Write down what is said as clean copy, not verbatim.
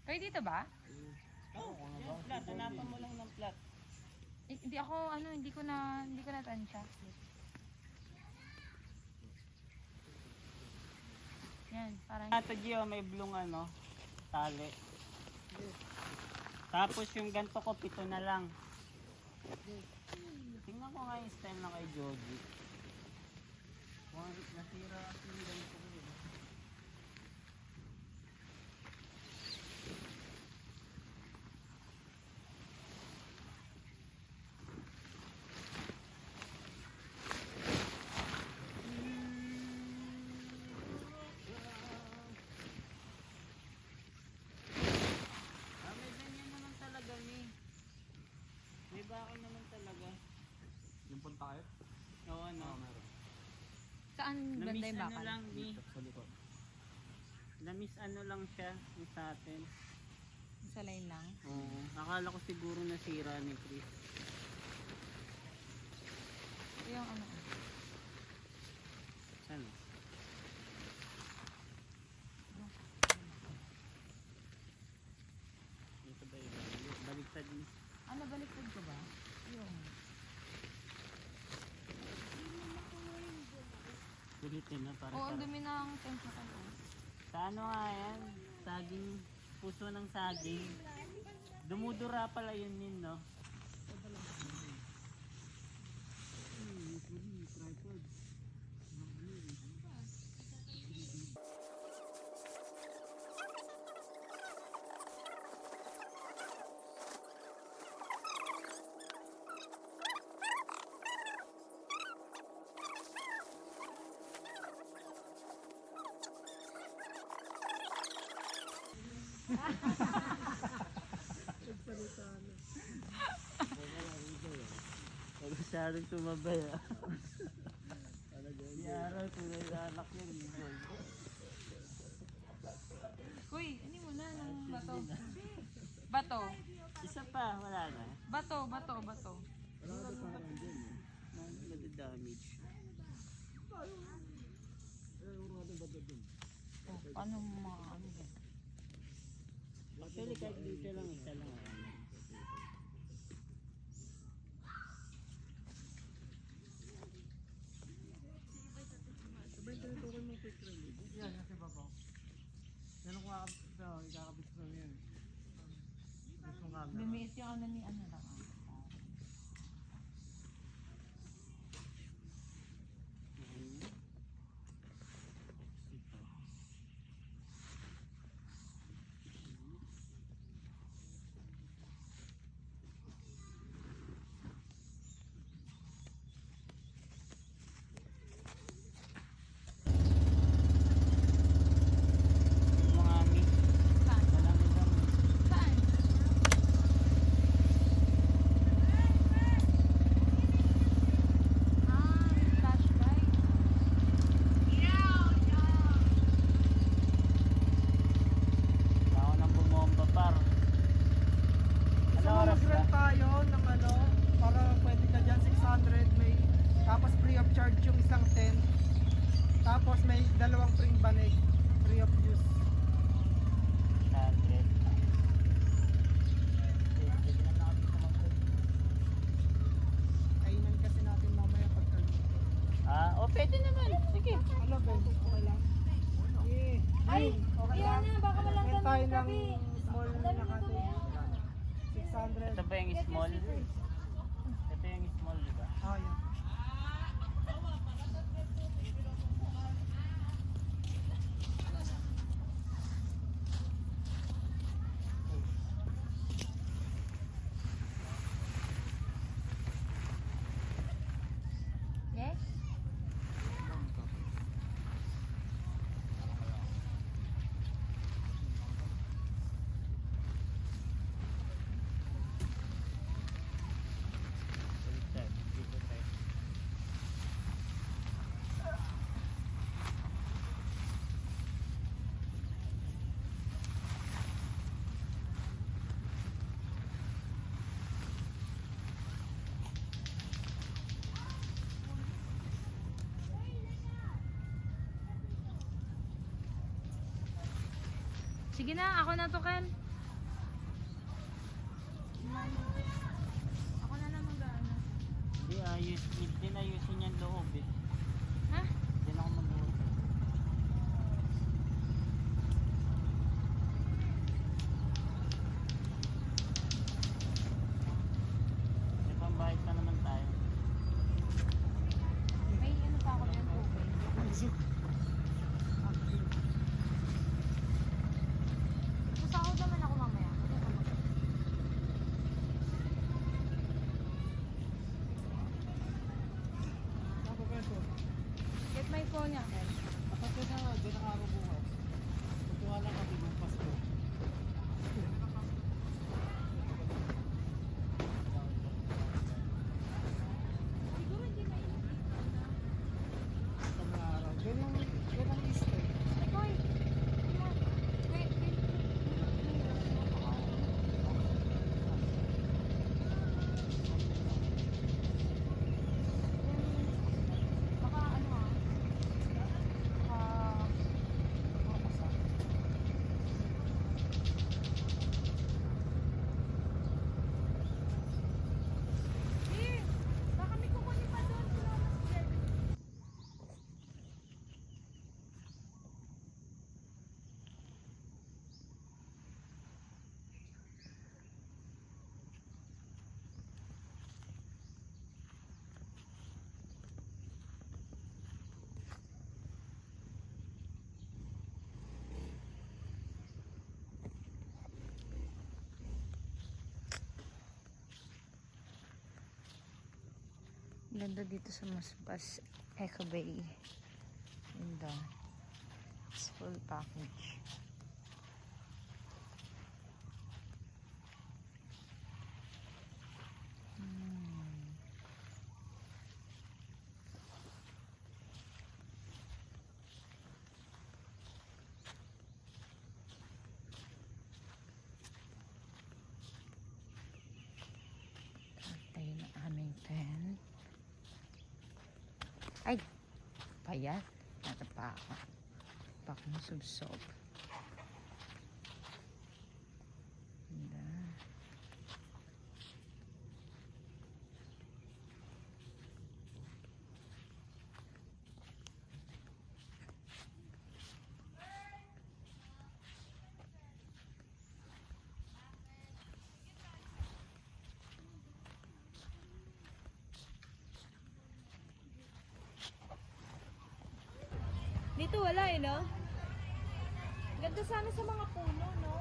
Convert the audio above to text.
Kayo dito ba? Yung plat, hanapan mo lang ng plat. Hindi ako, hindi ko na tansya. Yan, parang... Ito Gio, may blue tali. Tapos yung ganto ko, 7 na lang. Tingnan ko nga yung style na kay Joji. Nasira kasi yung ganito ko yun. May ganyan naman talaga ni. May bakal naman talaga. Yung puntakit? Oo, Meron. Saan banda Na-miss yung bakal? lang ni. Sa likod. Na-miss lang siya yung sa atin. Sa line lang. Oo. Akala ko siguro nasira ni Chris. Ito yung ano. Saan? Ito ba yun? Baliktad ni. Ano, baliktad ko ba? Yung... Ulitin na para Oo, ang para. dumi ng tension ko. Sa ano nga yan? Saging, puso ng saging. Dumudura pala yun no? Huwag masyadong tumabay Di araw tunay na anak yan. Uy, ano mo na ng bato? Bato. Isa pa, wala na. Bato, bato, bato. Nag-damage. Oh, paano mo mga ano ba? Actually, kahit dito lang, isa lang. Yan, kasi babaw. Yan ang ikakabit ko yan. Gusto nga. Lumiit yung ano ni ano lang. Mga mix. Saan? Marami lang. Saan? Ah, flashlight. Wala ako nang bumomba par. Ano oras ba? Mag-rent tayo ng para pwede ka dyan 600 may tapos free of charge yung isang tent. Tapos may 2 pring banig free of use. 100. Bigyan na natin sa mga. Kainan kasi natin mamaya pagka Pwede naman. Sige. ano ba? Okay lang. Ay, okay lang. baka walang Rent tayo ng small na kate. 600. Ito ba yung small? Ito yung small, di ba? Oh, yeah. Yes? Dito tayo. Sige na, ako na to, Ken. naman. Ako na lang mag-ano. Hindi, hindi na ayusin yung loob eh. Ha? Hindi na ako mag-loob. May pambayad pa naman tayo. May ano pa ako yung tubig. Sasahod naman ako mamaya. Ako peso. Get my phone niya. Kapag na nga, dyan ang araw bukas. Tutuwa lang kami ng Pasko. Siguro hindi na Isang araw. Yan ang Easter. Hoy! Wait, wait. Baka ano ah. Eh, baka may kukunin pa doon. Ganda dito sa Masbas Eco Bay. Ganda. It's full package. Tayo na aming tent. Ay! Payat. Natapa ako. Pak mo subsob. Ganda. Dito wala eh, no? Ganda sana sa mga puno, no?